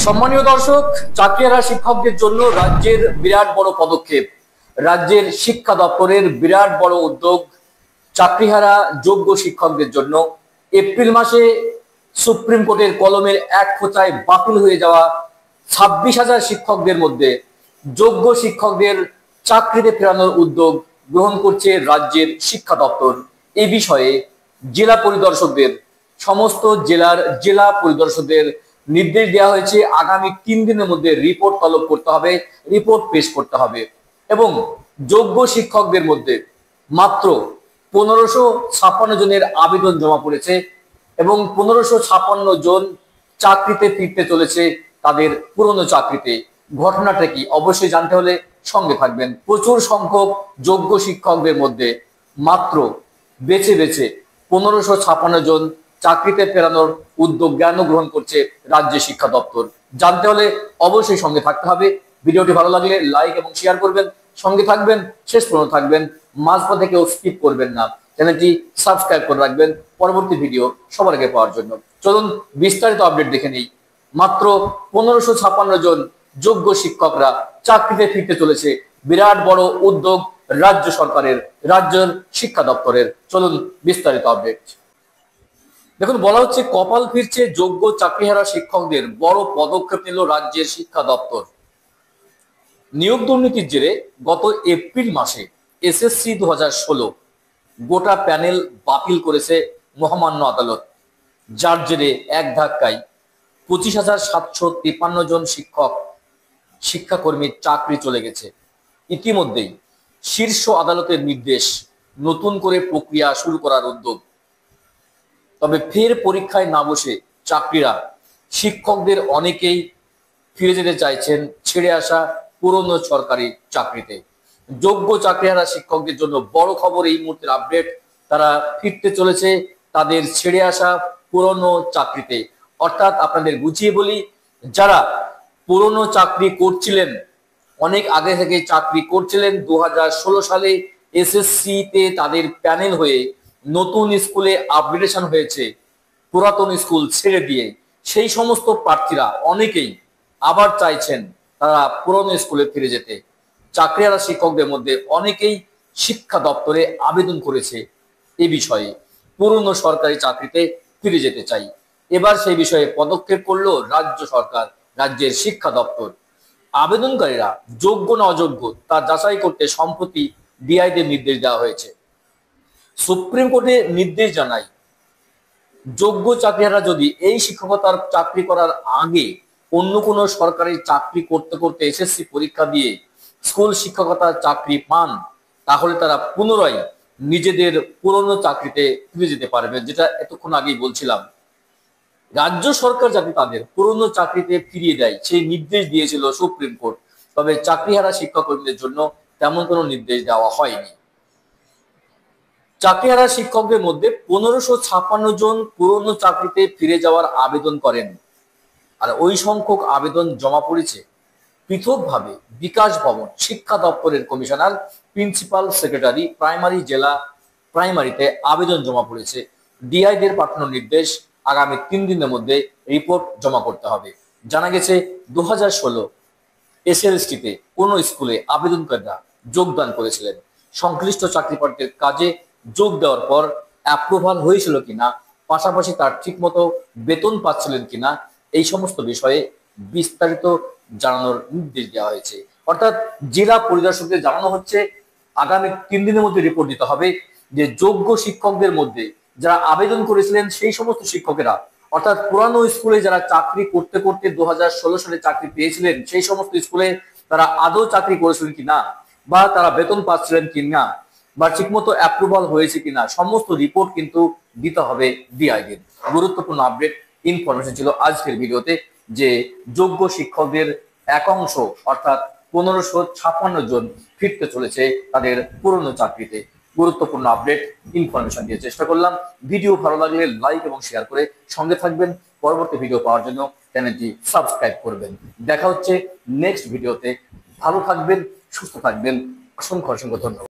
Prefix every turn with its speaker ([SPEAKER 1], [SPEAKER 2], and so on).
[SPEAKER 1] সম্মানীয় দর্শক, চাকরিহারা শিক্ষকদের জন্য রাজ্যের বিরাট বড় পদক্ষেপ, রাজ্যের শিক্ষা দপ্তরের বিরাট বড় উদ্যোগ। চাকরিহারা যোগ্য শিক্ষকদের জন্য এপ্রিল মাসে সুপ্রিম কোর্টের কলমের এক খোঁচায় বাতিল হয়ে যাওয়া 26,000 শিক্ষকদের মধ্যে যোগ্য শিক্ষকদের চাকরিতে ফেরানোর উদ্যোগ গ্রহণ করছে রাজ্যের শিক্ষা দপ্তর। এ বিষয়ে জেলা পরিদর্শকদের, সমস্ত জেলার জেলা পরিদর্শকদের নির্দেশ দেওয়া হয়েছে আগামী 3 দিনের মধ্যে রিপোর্ট তলব করতে হবে, রিপোর্ট পেশ করতে হবে। এবং যোগ্য শিক্ষকদের মধ্যে মাত্র 1556 জনের আবেদন জমা পড়েছে এবং 1556 জন চাকরিতে ফিরতে চলেছে তাদের পুরনো চাকরিতে। ঘটনাটা কি অবশ্যই জানতে হলে সঙ্গে থাকবেন। প্রচুর সংখ্যক যোগ্য শিক্ষকদের মধ্যে মাত্র বেছে বেছে 1556 জন চাকরিতে ফেরানোর উদ্যোগ গ্রহণ করছে রাজ্য শিক্ষা দপ্তর। জানতে হলে অবশ্যই সঙ্গে থাকতে হবে। ভিডিওটি ভালো লাগলে লাইক এবং শেয়ার করবেন, সঙ্গে থাকবেন, শেষ পর্যন্ত থাকবেন, মাঝপথে কেউ স্কিপ করবেন না। চ্যানেলটি সাবস্ক্রাইব করে রাখবেন পরবর্তী ভিডিও সবার আগে পাওয়ার জন্য। চলুন বিস্তারিত আপডেট দেখে নিই। মাত্র 1556 জন যোগ্য শিক্ষকরা চাকরিতে ফিরতে চলেছে, বিরাট বড় উদ্যোগ রাজ্য সরকারের, রাজ্যের শিক্ষা দপ্তরের। চলুন বিস্তারিত আপডেট দেখুন। বলা হচ্ছে কপাল ফিরছে যোগ্য চাকরিহারা শিক্ষকদের, বড় পদক্ষেপ নিল রাজ্যের শিক্ষা দপ্তর। নিয়োগ দুর্নীতির জেরে গত এপ্রিল মাসে এসএসসি 2016 গোটা প্যানেল বাতিল করেছে মহামান্য আদালত, যার জেরে এক ধাক্কায় 25,753 জন শিক্ষাকর্মীর চাকরি চলে গেছে। ইতিমধ্যেই শীর্ষ আদালতের নির্দেশ, নতুন করে প্রক্রিয়া শুরু করার উদ্যোগ। তবে ফের পরীক্ষায় না বসে চাকরিরা, শিক্ষকদের অনেকেই ফিরে যেতে চাইছেন ছেড়ে আসা পুরনো সরকারি চাকরিতে। যোগ্য চাকরিহারা শিক্ষকদের জন্য বড় খবর, এই মুহূর্তের আপডেট। তারা ফিরতে চলেছে তাদের ছেড়ে আসা পুরনো চাকরিতে। অর্থাৎ আপনাদের বুঝিয়ে বলি, যারা পুরনো চাকরি করছিলেন, অনেক আগে থেকে চাকরি করছিলেন, 2016 সালে এসএসসি তে তাদের প্যানেল হয়ে নতুন স্কুলে আপগ্রেডেশন হয়েছে, পুরাতন স্কুল ছেড়ে দিয়ে সেই সমস্ত প্রার্থীরা অনেকেই আবার চাইছেন তারা পুরনো স্কুলে ফিরে যেতে। চাকরিহারা শিক্ষকদের মধ্যে অনেকেই শিক্ষা দপ্তরে আবেদন করেছে এ বিষয়ে, পুরনো সরকারি চাকরিতে ফিরে যেতে চাই। এবার সেই বিষয়ে পদক্ষেপ করলো রাজ্য সরকার, রাজ্যের শিক্ষা দপ্তর। আবেদনকারীরা যোগ্য না অযোগ্য তা যাচাই করতে সম্প্রতি ডিআইদের নির্দেশ দেওয়া হয়েছে। সুপ্রিম কোর্টে নির্দেশ জানায়, যোগ্য চাকরিহারা যদি এই শিক্ষকতার চাকরি করার আগে অন্য কোনো সরকারি চাকরি করতে করতে এসএসসি পরীক্ষা দিয়ে স্কুল শিক্ষকতার চাকরি পান, তাহলে তারা পুনরায় নিজেদের পুরনো চাকরিতে ফিরে যেতে পারবে। যেটা এতক্ষণ আগেই বলছিলাম, রাজ্য সরকার যাতে তাদের পুরনো চাকরিতে ফিরিয়ে দেয় সেই নির্দেশ দিয়েছিল সুপ্রিম কোর্ট। তবে চাকরিহারা শিক্ষকদের জন্য তেমন কোনো নির্দেশ দেওয়া হয়নি। চাকরিহারা শিক্ষকদের মধ্যে 1556 জন পুরনো চাকরিতে ফিরে যাওয়ার আবেদন করেন। আর ওই সংখ্যক আবেদন জমা পড়েছে পৃথকভাবে বিকাশ ভবন, শিক্ষা দপ্তরের কমিশনার, প্রিন্সিপাল সেক্রেটারি, প্রাইমারি, জেলা প্রাইমারিতে আবেদন জমা পড়েছে। ডিআইদের পাঠানোর নির্দেশ, আগামী 3 দিনের মধ্যে রিপোর্ট জমা করতে হবে। জানা গেছে 2016 এসএলএসটিতে কোনো স্কুলে আবেদনকারীরা যোগদান করেছিলেন। সংশ্লিষ্ট চাকরি প্রার্থীর কাজে যোগ দেওয়ার পর অ্যাপ্রুভাল হয়েছিল কিনা, পাশাপাশি তার ঠিকমতো বেতন পাচ্ছিলেন কিনা, এই সমস্ত বিষয়ে বিস্তারিত জানানোর নির্দেশ দেওয়া হয়েছে। অর্থাৎ জেলা পরিদর্শকদের জানানো হচ্ছে আগামী 3 দিনের মধ্যে রিপোর্ট দিতে হবে যে যোগ্য শিক্ষকদের মধ্যে যারা আবেদন করেছিলেন সেই সমস্ত শিক্ষকেরা, অর্থাৎ পুরানো স্কুলে যারা চাকরি করতে করতে 2016 সালে চাকরি পেয়েছিলেন, সেই সমস্ত স্কুলে তারা আদৌ চাকরি করেছিলেন কিনা, বা তারা বেতন পাচ্ছিলেন কিনা, বা ঠিকমতো অ্যাপ্রুভাল হয়েছে কিনা, সমস্ত রিপোর্ট কিন্তু দিতে হবে ডিআইদের। গুরুত্বপূর্ণ আপডেট ইনফরমেশন ছিল আজকের ভিডিওতে, যে যোগ্য শিক্ষকদের এক অংশ অর্থাৎ 1556 জন ফিরতে চলেছে তাদের পুরনো চাকরিতে। গুরুত্বপূর্ণ আপডেট ইনফরমেশন দিয়ে চেষ্টা করলাম। ভিডিও ভালো লাগলে লাইক এবং শেয়ার করে সঙ্গে থাকবেন। পরবর্তী ভিডিও পাওয়ার জন্য চ্যানেলটি সাবস্ক্রাইব করবেন। দেখা হচ্ছে নেক্সট ভিডিওতে। ভালো থাকবেন, সুস্থ থাকবেন। অসংখ্য অসংখ্য ধন্যবাদ।